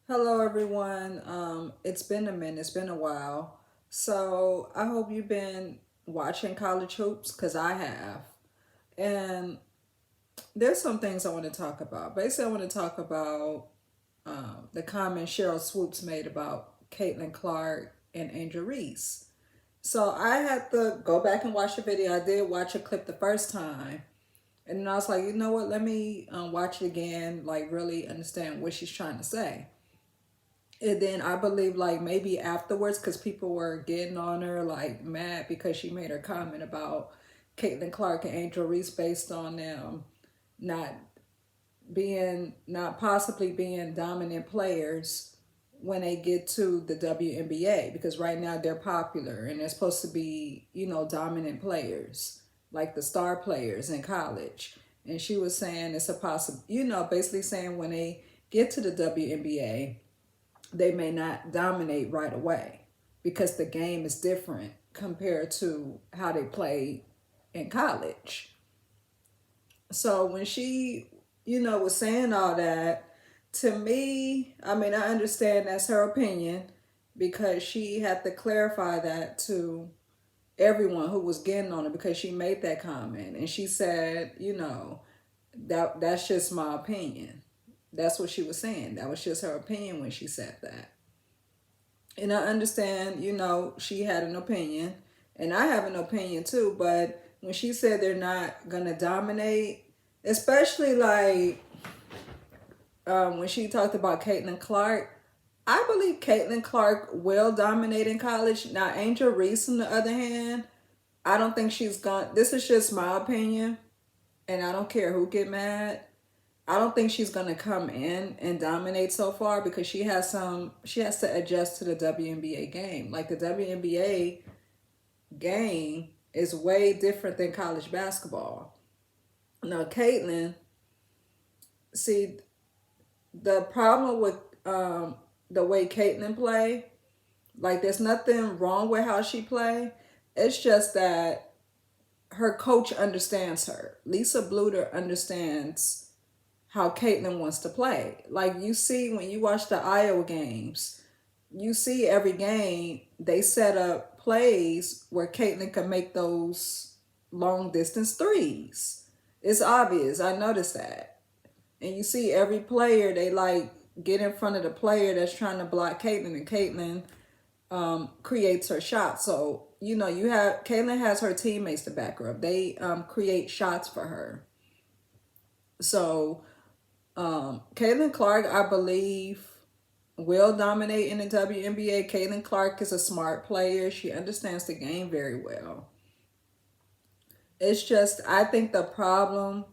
Hello, everyone. It's been a minute. It's been a while. So I hope you've been watching college hoops because I have. And there's some things I want to talk about. Basically, I want to talk about the comment Sheryl Swoopes made about Caitlin Clark and Angel Reese. So I had to go back and watch the video. I did watch a clip the first time. And then I was like, you know what? Let me watch it again, like really understand what she's trying to say. And then I believe like maybe afterwards, because people were getting on her like mad because she made her comment about Caitlin Clark and Angel Reese based on them not not possibly being dominant players when they get to the WNBA, because right now they're popular and they're supposed to be, dominant players like the star players in college. And she was saying it's a possible, basically saying when they get to the WNBA, they may not dominate right away because the game is different compared to how they play in college. So when she, was saying all that, to me, I mean, I understand that's her opinion because she had to clarify that to everyone who was getting on her because she made that comment and she said, that's just my opinion. That's what she was saying. That was just her opinion when she said that. And I understand, she had an opinion, and I have an opinion too. But when she said they're not gonna dominate, especially like when she talked about Caitlin Clark, I believe Caitlin Clark will dominate in college. Now, Angel Reese, on the other hand, I don't think she's gone. This is just my opinion, and I don't care who get mad. I don't think she's gonna come in and dominate so far because she has to adjust to the WNBA game. Like the WNBA game is way different than college basketball. Now Caitlin, see the problem with the way Caitlin play, like there's nothing wrong with how she play. It's just that her coach understands her. Lisa Bluter understands how Caitlin wants to play. Like you see when you watch the Iowa games, you see every game they set up plays where Caitlin can make those long distance threes. It's obvious. I noticed that. And you see every player they like get in front of the player that's trying to block Caitlin, and Caitlin creates her shot. So you have Caitlin has her teammates to back her up. They create shots for her. So Caitlin Clark, I believe, will dominate in the WNBA. Caitlin Clark is a smart player. She understands the game very well. It's just, I think the problem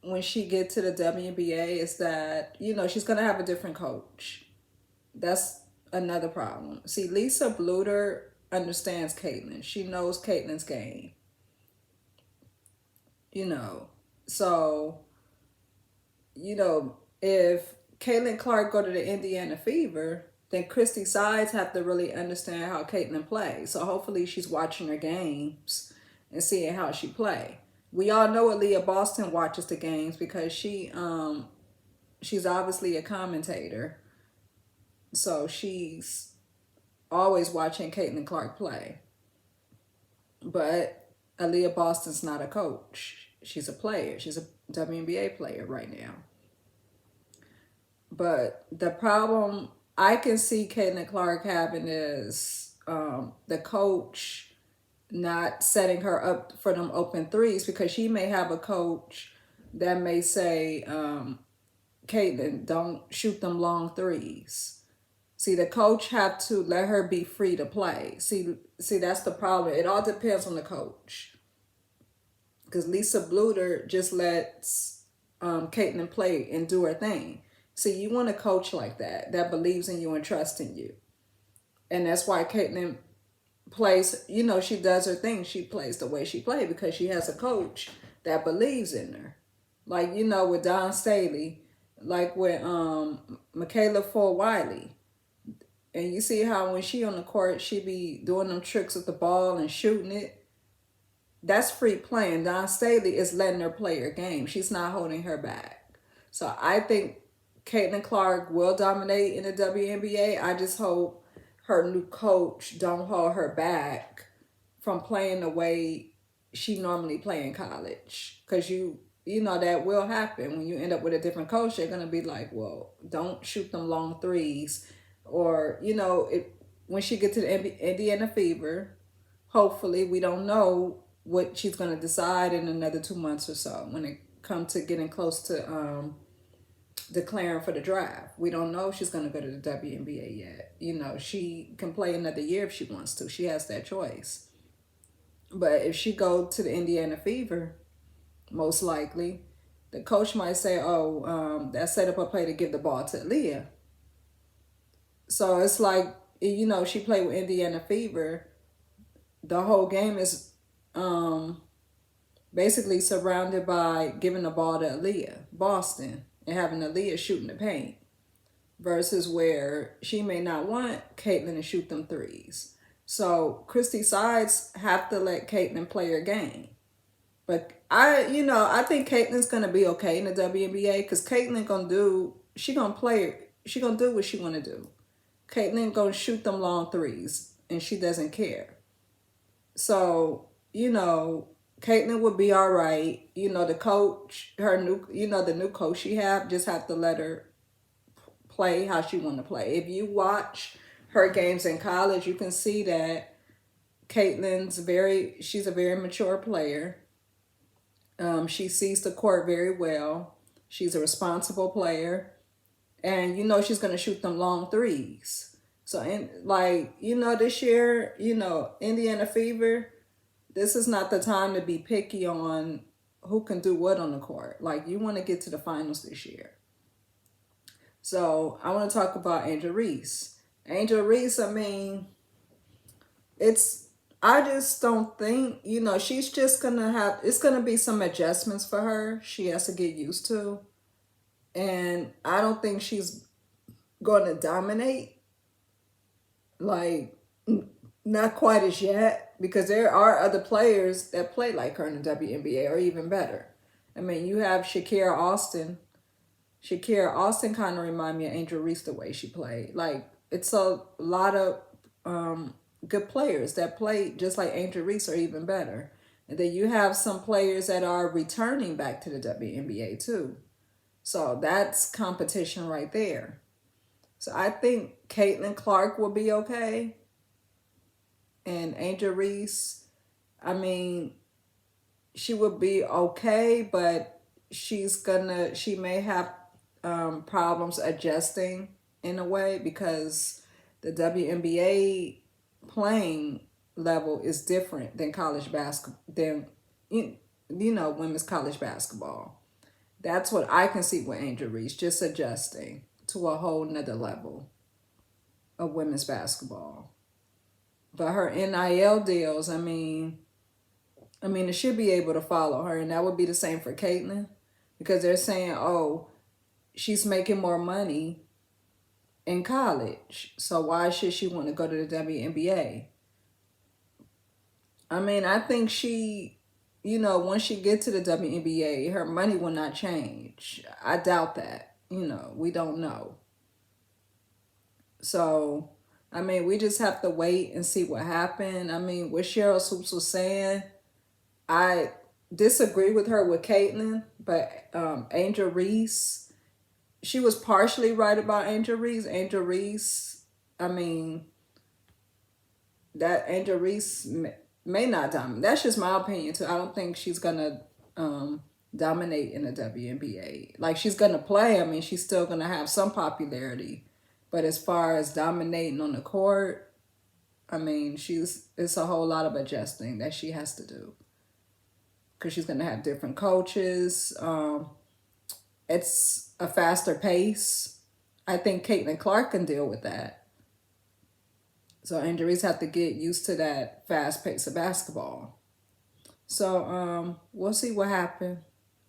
when she gets to the WNBA is that, she's going to have a different coach. That's another problem. See, Lisa Bluter understands Caitlin. She knows Caitlin's game, you know. So, if Caitlin Clark go to the Indiana Fever, then Christy Sides have to really understand how Caitlin plays. So hopefully she's watching her games and seeing how she play. We all know Aaliyah Boston watches the games because she's obviously a commentator. So she's always watching Caitlin Clark play. But Aaliyah Boston's not a coach. She's a player. She's a WNBA player right now. But the problem I can see Caitlin Clark having is the coach not setting her up for them open threes, because she may have a coach that may say, Caitlin, don't shoot them long threes. See, the coach have to let her be free to play. See, that's the problem. It all depends on the coach. Because Lisa Bluter just lets Caitlin play and do her thing. See, you want a coach like that, that believes in you and trusts in you. And that's why Caitlin plays, she does her thing. She plays the way she plays because she has a coach that believes in her. Like, with Don Staley, like with Michaela Ford Wiley. And you see how when she on the court, she be doing them tricks with the ball and shooting it. That's free playing. Don Staley is letting her play her game. She's not holding her back. So I think Caitlin Clark will dominate in the WNBA. I just hope her new coach don't hold her back from playing the way she normally play in college. Because you know that will happen when you end up with a different coach. They're gonna be like, well, don't shoot them long threes, or when she gets to the Indiana Fever. Hopefully, we don't know what she's gonna decide in another 2 months or so when it comes to getting close to declaring for the draft. We don't know if she's going to go to the WNBA yet. She can play another year if she wants to. She has that choice. But if she go to the Indiana Fever, most likely, the coach might say, oh, that set up a play to give the ball to Leah. So it's like, she played with Indiana Fever. The whole game is basically surrounded by giving the ball to Aaliyah, Boston, and having Aaliyah shooting the paint, versus where she may not want Caitlin to shoot them threes. So Christy Sides have to let Caitlin play her game. But I think Caitlin's gonna be okay in the WNBA because Caitlin gonna play. She gonna do what she wanna do. Caitlin gonna shoot them long threes, and she doesn't care. So Caitlin would be all right. The coach, the new coach she just have to let her play how she want to play. If you watch her games in college, you can see that she's a very mature player. She sees the court very well. She's a responsible player. And she's going to shoot them long threes. So, this year, Indiana Fever, this is not the time to be picky on who can do what on the court. Like, you want to get to the finals this year. So, I want to talk about Angel Reese. Angel Reese, I just don't think, she's just going to it's going to be some adjustments for her. She has to get used to. And I don't think she's going to dominate. Like, not quite as yet, because there are other players that play like her in the WNBA or even better. You have Shakira Austin. Shakira Austin kind of remind me of Angel Reese the way she played. Like, it's a lot of good players that play just like Angel Reese or even better. And then you have some players that are returning back to the WNBA too. So that's competition right there. So I think Caitlin Clark will be okay. And Angel Reese, she would be okay, but she may have problems adjusting in a way because the WNBA playing level is different than college basketball, women's college basketball. That's what I can see with Angel Reese, just adjusting to a whole nother level of women's basketball. But her NIL deals, it should be able to follow her. And that would be the same for Caitlin. Because they're saying, oh, she's making more money in college. So why should she want to go to the WNBA? I think she, once she gets to the WNBA, her money will not change. I doubt that. We don't know. So, we just have to wait and see what happened. What Sheryl Swoopes was saying, I disagree with her with Caitlin, but Angel Reese, she was partially right about Angel Reese. Angel Reese, that Angel Reese may not dominate. That's just my opinion too. I don't think she's gonna dominate in the WNBA. Like, she's gonna play. She's still gonna have some popularity, but as far as dominating on the court, it's a whole lot of adjusting that she has to do because she's gonna have different coaches. It's a faster pace. I think Caitlin Clark can deal with that. So Angel Reese have to get used to that fast pace of basketball. So we'll see what happens.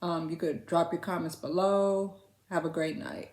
You could drop your comments below. Have a great night.